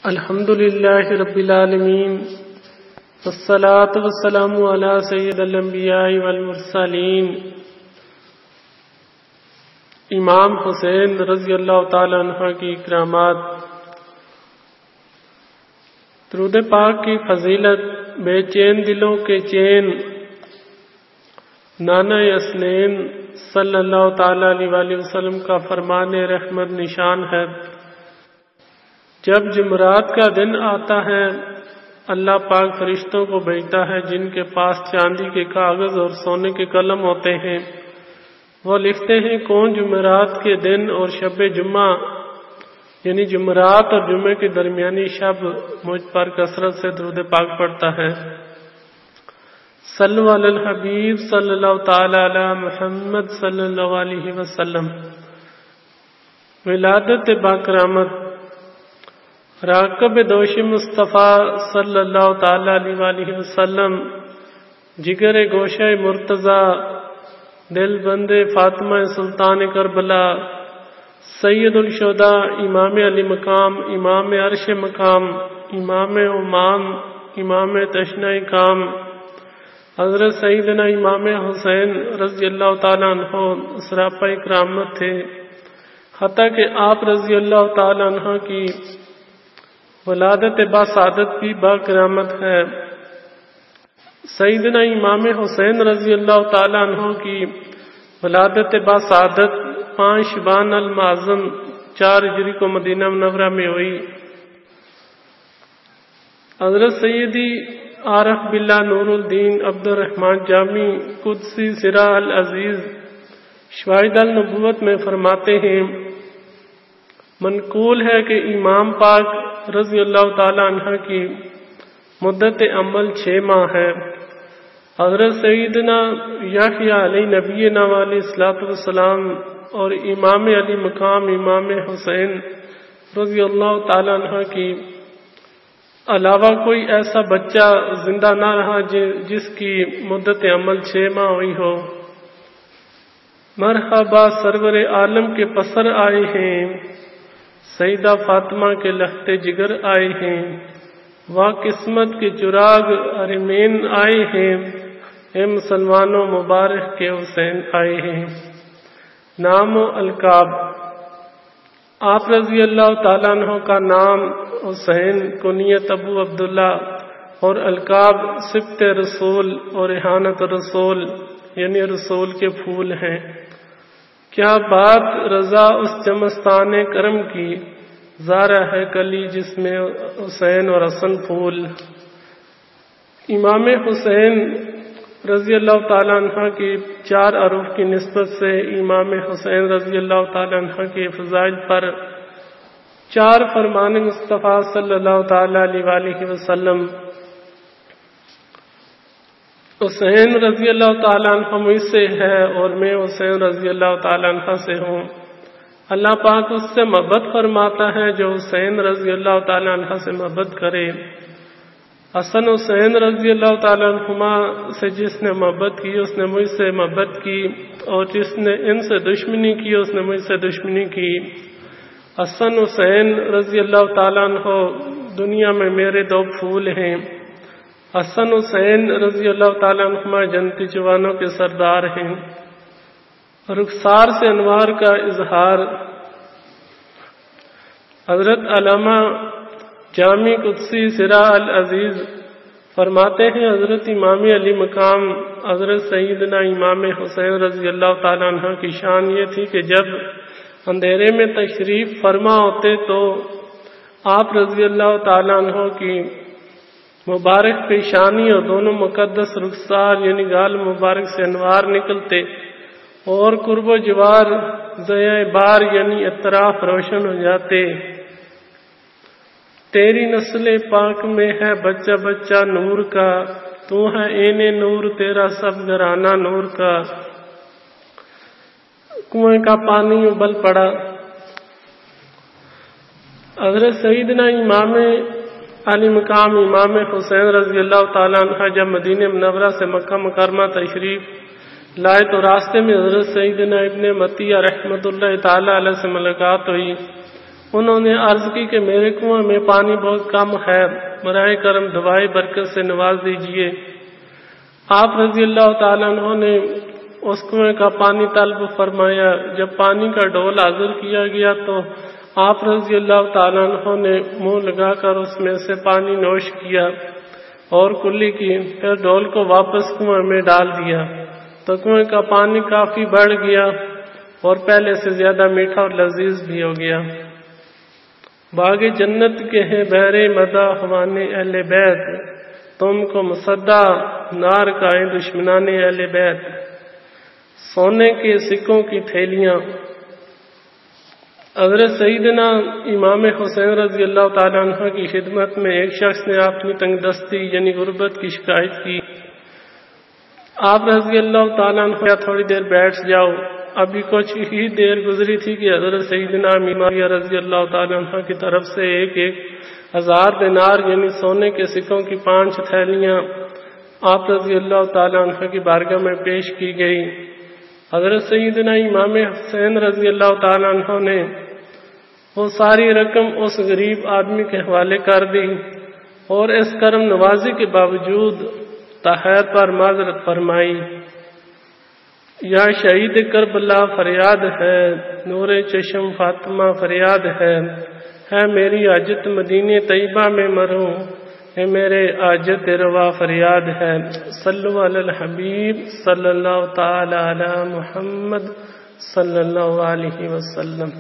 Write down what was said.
الحمد للہ رب العالمین والصلاة والسلام علی سید الانبیاء والمرسلین امام حسین رضی اللہ تعالی عنہ کی کرامات۔ درود پاک کی فضیلت بے چین دلوں کے چین نانا اسنین صلی اللہ تعالی علیہ وآلہ وسلم کا فرمان رحمت نشان ہے۔ جب جمعرات کا دن آتا ہے اللہ پاک فرشتوں کو بھیجتا ہے جن کے پاس چاندی کے کاغذ اور سونے کے قلم ہوتے ہیں۔ وہ لکھتے ہیں کون جمعرات کے دن اور شب جمعہ یعنی جمعرات اور جمعے کے درمیانی شب مجھ پر کثرت سے درود پاک پڑھتا ہے۔ صلو علی الحبیب صلی اللہ تعالی علی محمد صلی اللہ علیہ وسلم۔ ولادت باکرامت راکب دوش مصطفیٰ صلی اللہ تعالی علیہ وآلہ وسلم، جگر گوشہ مرتضیٰ، دل بند فاطمہ سلطان کربلا، سید الشہداء امام علی مقام، امام عرش مقام، امام امام، امام تشنہ کام، حضرت سیدنا امام حسین رضی اللہ تعالیٰ عنہ سراپا کرامت تھے، حتیٰ کہ آپ رضی اللہ تعالیٰ عنہ کی ولادت باسعادت بھی باکرامت ہے۔ سیدنا امام حسین رضی اللہ تعالیٰ عنہ کی ولادت باسعادت 5 شعبان المعظم 4 ہجری کو مدینہ منورہ میں ہوئی۔ حضرت سیدی عارف باللہ نور الدین عبد الرحمن جامی قدسی سرا العزیز شواہد النبوت میں فرماتے ہیں، منقول ہے کہ امام پاک رضی اللہ تعالی عنہ کی مدت عمل 6 ماہ ہے۔ حضرت سیدنا یحییٰ علیہ نبینا علیہ الصلوۃ والسلام اور امام علی مقام امام حسین رضی اللہ تعالی عنہ کی علاوہ کوئی ایسا بچہ زندہ نہ رہا جس کی مدت عمل 6 ماہ ہوئی ہو۔ مرحبا سرور عالم کے پسر آئے ہیں، سیدہ فاطمہ کے لخت جگر آئے ہیں، واہ قسمت کے چراغ حرمین آئے ہیں، اے مسلمانوں مبارک کے حسین آئے ہیں۔ نام و القاب آپ رضی اللہ تعالیٰ عنہ کا نام حسین، کنیت ابو عبداللہ اور القاب سبط رسول اور ریحانت رسول یعنی رسول کے پھول ہیں۔ کیا بات رضا اس چمستان کرم کی، زارہ ہے کلی جس میں حسین اور حسن پھول۔ امام حسین رضی اللہ تعالیٰ عنہ کی 4 عروف کی نسبت سے امام حسین رضی اللہ تعالیٰ عنہ کے فضائل پر 4 فرمان مصطفیٰ صلی اللہ تعالیٰ علیہ وآلہ وسلم۔ حسین رضی اللہ تعالیٰ عنہ مجھ سے ہے اور میں حسین رضی اللہ تعالیٰ عنہ سے ہوں۔ اللہ پاک اس سے محبت فرماتا ہے جو حسین رضی اللہ تعالیٰ عنہ سے محبت کرے۔ حسن حسین رضی اللہ تعالیٰ عنہما سے جس نے محبت کی اس نے مجھ سے محبت کی، اور جس نے ان سے دشمنی کی اس نے مجھ سے دشمنی کی۔ حسن حسین رضی اللہ تعالیٰ عنہ دنیا میں میرے 2 پھول ہیں۔ حسن حسین رضی اللہ تعالیٰ عنہما جنتی جوانوں کے سردار ہیں۔ رخسار سے انوار کا اظہار حضرت علامہ جامی قدسی سرا العزیز فرماتے ہیں، حضرت امام علی مقام حضرت سیدنا امام حسین رضی اللہ تعالیٰ عنہ کی شان یہ تھی کہ جب اندھیرے میں تشریف فرما ہوتے تو آپ رضی اللہ تعالیٰ عنہ کی مبارک پیشانی اور دونوں مقدس رخسار یعنی گال مبارک سے انوار نکلتے اور قرب و جوار ضیاء بار یعنی اطراف روشن ہو جاتے۔ تیری نسل پاک میں ہے بچہ بچہ نور کا، تو ہے عین نور تیرا سب گھرانہ نور کا۔ کنویں کا پانی ابل پڑا۔ حضرت سیدنا امام علی مقام امام حسین رضی اللہ تعالیٰ عنہ جب مدینہ منورہ سے مکہ مکرمہ تشریف لائے تو راستے میں حضرت سیدنا ابن مطیع رحمۃ اللہ تعالیٰ علیہ سے ملاقات ہوئی۔ انہوں نے عرض کی کہ میرے کنویں میں پانی بہت کم ہے، برائے کرم دعائے برکت سے نواز دیجیے۔ آپ رضی اللہ تعالیٰ عنہ نے اس کنویں کا پانی طلب فرمایا۔ جب پانی کا ڈول حاضر کیا گیا تو آپ رضی اللہ تعالیٰ عنہ نے منہ لگا کر اس میں سے پانی نوش کیا اور کلی کی، پھر ڈول کو واپس کنویں میں ڈال دیا تو کنویں کا پانی کافی بڑھ گیا اور پہلے سے زیادہ میٹھا اور لذیذ بھی ہو گیا۔ باغ جنت کے ہیں بحر مدح خوان اہل بیت، تم کو مصدع نار کا ہے دشمنان اہل بیت۔ سونے کے سکوں کی تھیلیاں۔ حضرت سیدنا امام حسین رضی اللہ تعالیٰ عنہ کی خدمت میں ایک شخص نے اپنی تنگ دستی یعنی غربت کی شکایت کی۔ آپ رضی اللہ تعالیٰ عنہ تھوڑی دیر بیٹھ جاؤ۔ ابھی کچھ ہی دیر گزری تھی کہ حضرت سیدنا امام رضی اللہ تعالیٰ عنہ کی طرف سے ایک 1000 دینار یعنی سونے کے سکوں کی 5 تھیلیاں آپ رضی اللہ تعالیٰ عنہ کی بارگاہ میں پیش کی گئی۔ حضرت سیدنا امام حسین رضی اللہ تعالیٰ عنہ نے وہ ساری رقم اس غریب آدمی کے حوالے کر دی اور اس کرم نوازی کے باوجود طاہر پر معذرت فرمائی۔ یا شہید کربلا فریاد ہے، نور چشم فاطمہ فریاد ہے میری حاجت مدینے طیبہ میں مروں، اے میرے حاجت روا فریاد ہے۔ صلو علی الحبیب صلی اللہ تعالی علی محمد صلی اللہ علیہ وسلم۔